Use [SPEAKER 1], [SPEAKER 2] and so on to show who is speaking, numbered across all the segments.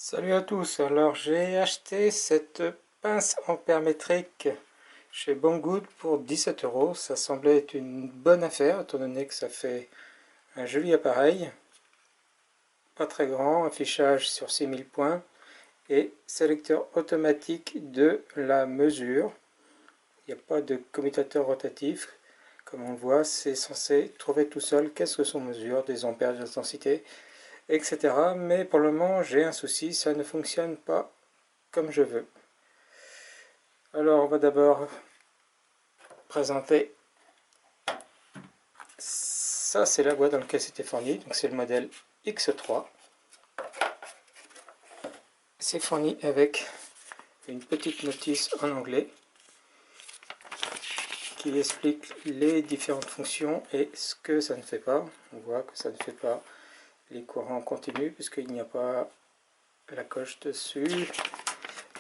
[SPEAKER 1] Salut à tous, alors j'ai acheté cette pince ampère métrique chez Banggood pour 17 €. Ça semblait être une bonne affaire étant donné que ça fait un joli appareil, pas très grand, affichage sur 6000 points et sélecteur automatique de la mesure. Il n'y a pas de commutateur rotatif, comme on le voit, c'est censé trouver tout seul qu'est-ce que son mesure, des ampères, des intensités, etc. Mais pour le moment j'ai un souci, ça ne fonctionne pas comme je veux. Alors on va d'abord présenter, ça c'est la boîte dans laquelle c'était fourni, donc c'est le modèle X3. C'est fourni avec une petite notice en anglais qui explique les différentes fonctions et ce que ça ne fait pas. On voit que ça ne fait pas les courants continus puisqu'il n'y a pas la coche dessus.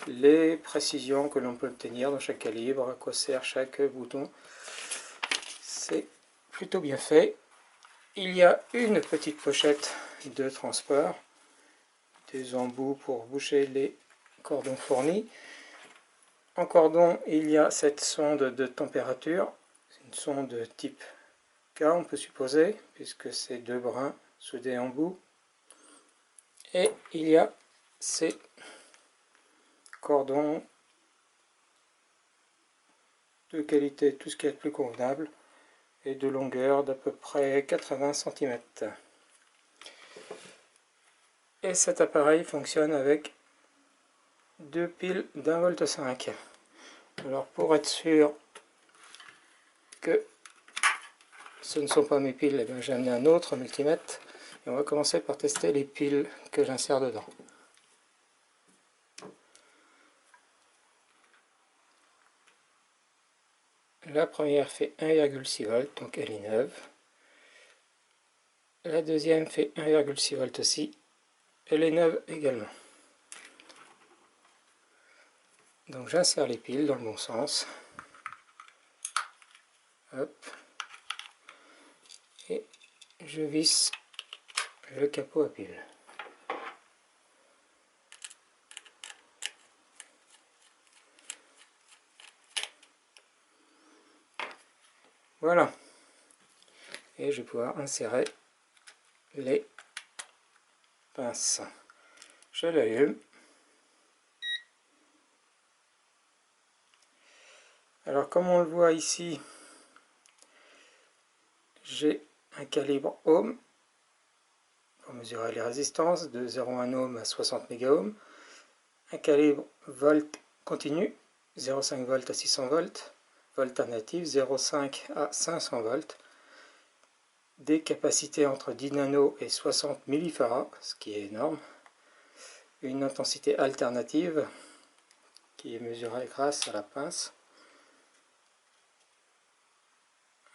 [SPEAKER 1] Les précisions que l'on peut obtenir dans chaque calibre, à quoi sert chaque bouton. C'est plutôt bien fait. Il y a une petite pochette de transport, des embouts pour boucher les cordons fournis. En cordon, il y a cette sonde de température, une sonde de type K, on peut supposer, puisque c'est deux brins soudés en bout. Et il y a ces cordons de qualité, tout ce qui est plus convenable, et de longueur d'à peu près 80 cm. Et cet appareil fonctionne avec deux piles d'1,5 V. Alors pour être sûr que ce ne sont pas mes piles, eh j'ai amené un autre multimètre et on va commencer par tester les piles que j'insère dedans. La première fait 1,6 V, donc elle est neuve. La deuxième fait 1,6 V aussi, elle est neuve également. Donc j'insère les piles dans le bon sens. Hop. Et je visse le capot à piles. Voilà. Et je vais pouvoir insérer les pinces. Je l'allume. Alors comme on le voit ici, j'ai un calibre ohm pour mesurer les résistances de 0,1 ohm à 60 mégaohms, un calibre volt continu 0,5 volts à 600 volts, alternative 0,5 à 500 volts, des capacités entre 10 nano et 60 millifarads, ce qui est énorme, une intensité alternative qui est mesurée grâce à la pince,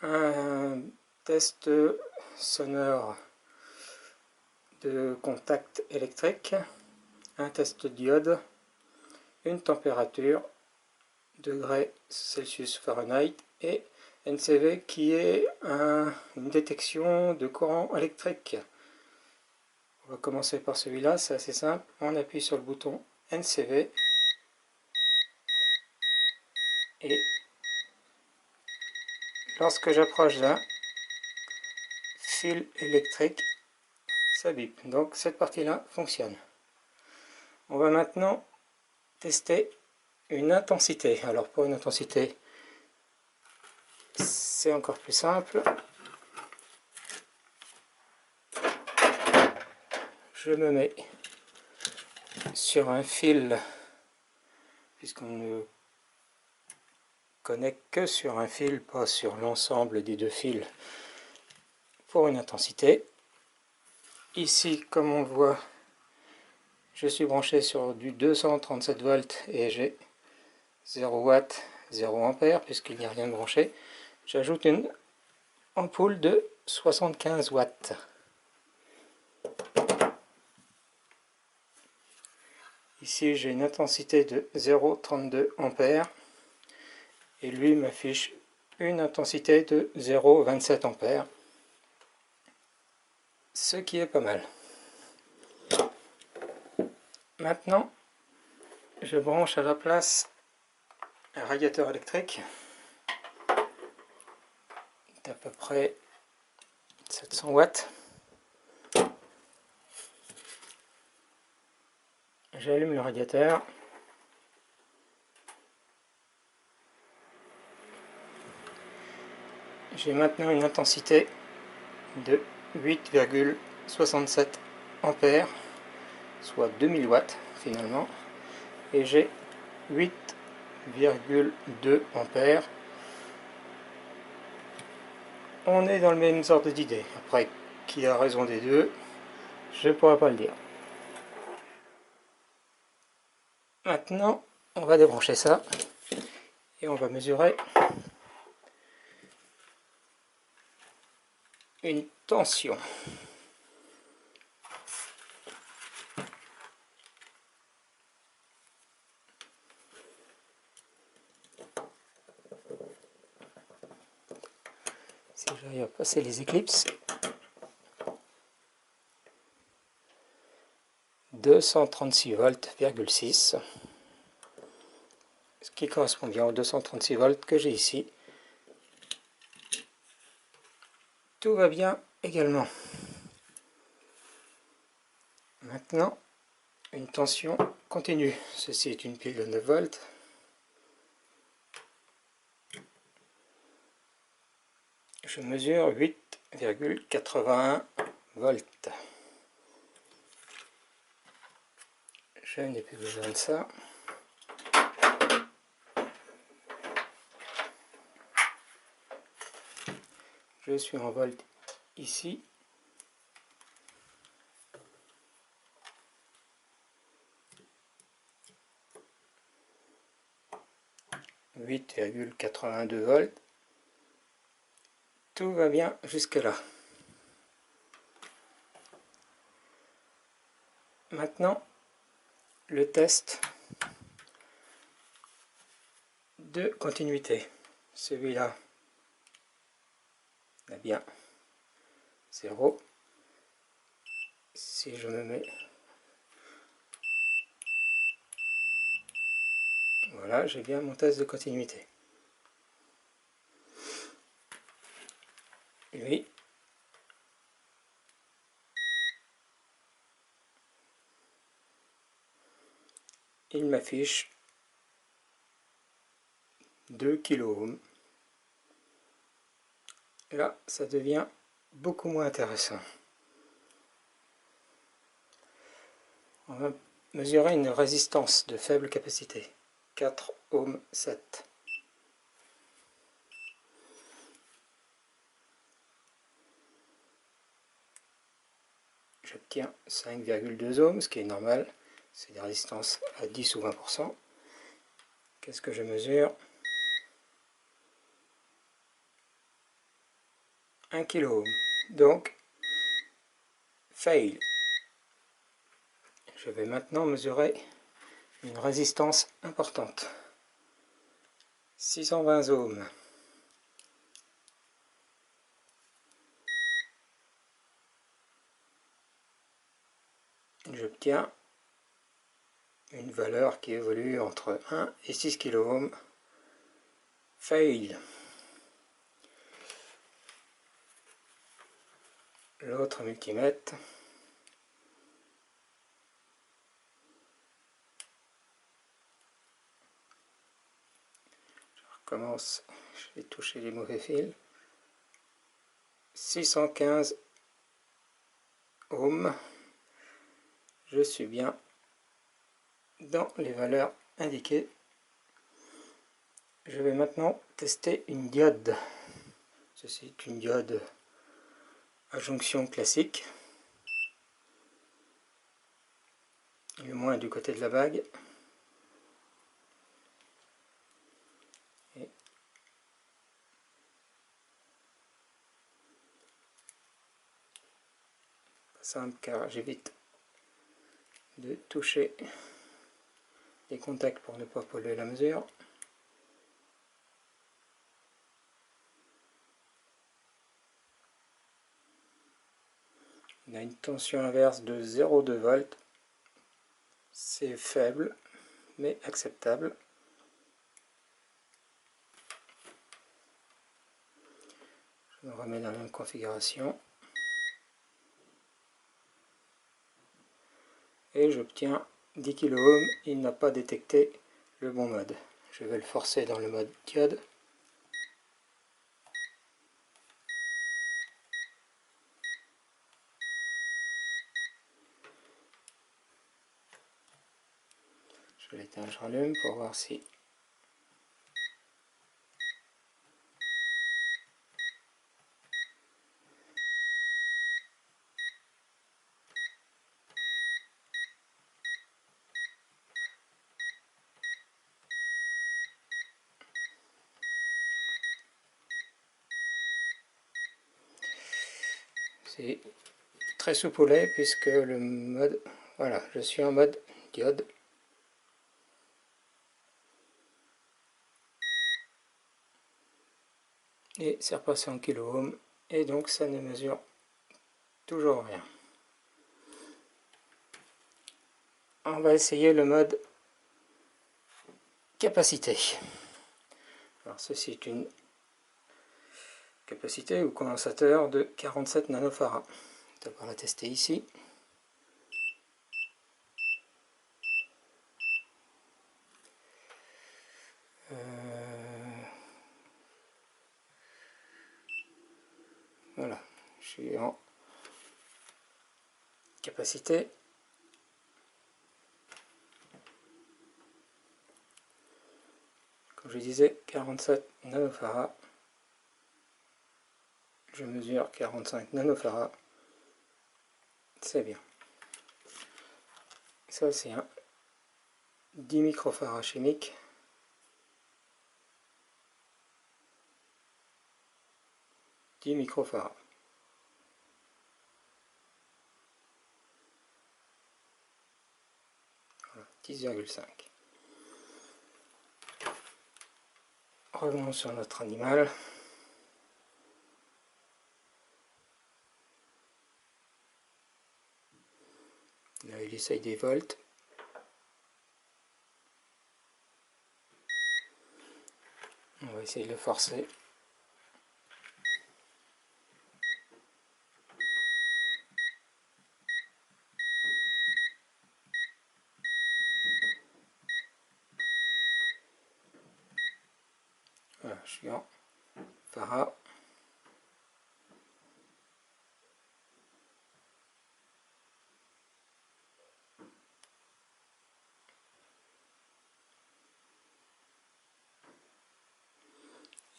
[SPEAKER 1] un test sonore de contact électrique, un test diode, une température, degrés Celsius Fahrenheit, et NCV qui est une détection de courant électrique. On va commencer par celui-là, c'est assez simple. On appuie sur le bouton NCV et lorsque j'approche d'un fil électrique, ça bip. Donc cette partie-là fonctionne. On va maintenant tester une intensité. Alors pour une intensité, c'est encore plus simple. Je me mets sur un fil, puisqu'on ne connecte que sur un fil, pas sur l'ensemble des deux fils, pour une intensité. Ici, comme on le voit, je suis branché sur du 237 volts et j'ai 0 watts, 0 ampère, puisqu'il n'y a rien de branché. J'ajoute une ampoule de 75 watts. Ici, j'ai une intensité de 0,32 ampères et lui m'affiche une intensité de 0,27 ampères, ce qui est pas mal. Maintenant, je branche à la place un radiateur électrique d'à peu près 700 watts. J'allume le radiateur. J'ai maintenant une intensité de 8,67 ampères, soit 2000 watts finalement, et j'ai 8,2 ampères. On est dans le même ordre d'idée. Après, qui a raison des deux, je ne pourrais pas le dire. Maintenant, on va débrancher ça et on va mesurer une tension. Si j'arrive à passer les éclipses, 236 volts,6, ce qui correspond bien aux 236 volts que j'ai ici. Tout va bien également. Maintenant, une tension continue. Ceci est une pile de 9 volts. Je mesure 8,81 volts. Je n'ai plus besoin de ça. Je suis en volts ici. « 8,82 volts. Tout va bien jusque là. Maintenant, le test de continuité. Celui-là a bien 0. Si je me mets... Voilà, j'ai bien mon test de continuité. Lui, il m'affiche 2 kΩ. Là, ça devient beaucoup moins intéressant. On va mesurer une résistance de faible capacité. 4 ohms 7. J'obtiens 5,2 ohms, ce qui est normal. C'est des résistances à 10 ou 20%. Qu'est-ce que je mesure? 1 kΩ. Donc, fail. Je vais maintenant mesurer une résistance importante. 620 ohms. J'obtiens une valeur qui évolue entre 1 et 6 kΩ. Fail. L'autre multimètre. Je recommence, je vais toucher les mauvais fils. 615 ohms. Je suis bien dans les valeurs indiquées. Je vais maintenant tester une diode. Ceci est une diode à jonction classique, le moins du côté de la bague. Et pas simple car j'évite de toucher les contacts pour ne pas polluer la mesure. On a une tension inverse de 0,2 volts. C'est faible, mais acceptable. Je me remets dans la même configuration. Et j'obtiens 10 kΩ. Il n'a pas détecté le bon mode. Je vais le forcer dans le mode diode. Je l'éteins, je rallume pour voir si... C'est très soupolé puisque le mode... Voilà, je suis en mode diode. Et c'est repassé en kΩ. Et donc ça ne mesure toujours rien. On va essayer le mode capacité. Alors ceci est une capacité ou condensateur de 47 nanofarads. On va la tester ici. Voilà, je suis en capacité. Comme je disais, 47 nanofarads. Je mesure 45 nanofarads. C'est bien. Ça, c'est un 10 microfarads chimique. 10 microfarads. Voilà, 10,5. Revenons sur notre animal. Là, il essaye des volts. On va essayer de le forcer. Voilà, je suis en farad.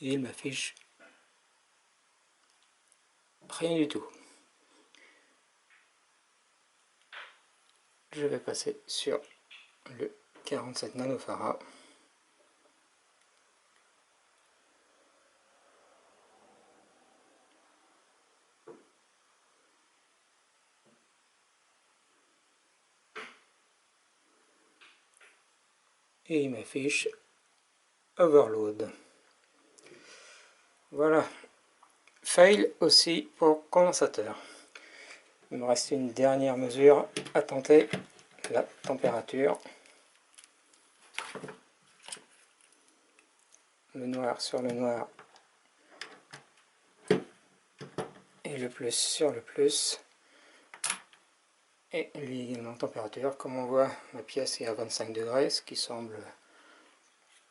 [SPEAKER 1] Et il m'affiche rien du tout. Je vais passer sur le 47 nanofarads. Et il m'affiche overload. Voilà. Fail aussi pour condensateur. Il me reste une dernière mesure à tenter, la température. Le noir sur le noir et le plus sur le plus. Et lui également température. Comme on voit, ma pièce est à 25 degrés, ce qui semble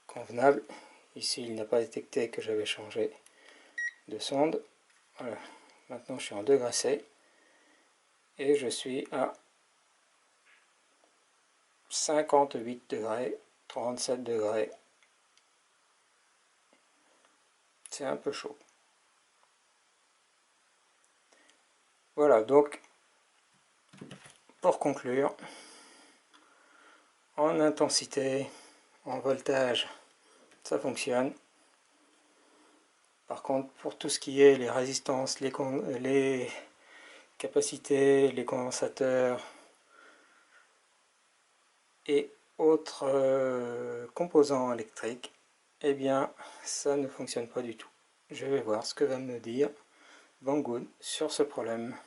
[SPEAKER 1] convenable. Ici, il n'a pas détecté que j'avais changé de sonde. Voilà. Maintenant, je suis en degré C. Et je suis à 58 degrés, 37 degrés. C'est un peu chaud. Voilà, donc, pour conclure, en intensité, en voltage, ça fonctionne. Par contre, pour tout ce qui est les résistances, les capacités, les condensateurs et autres composants électriques, eh bien, ça ne fonctionne pas du tout. Je vais voir ce que va me dire Banggood sur ce problème.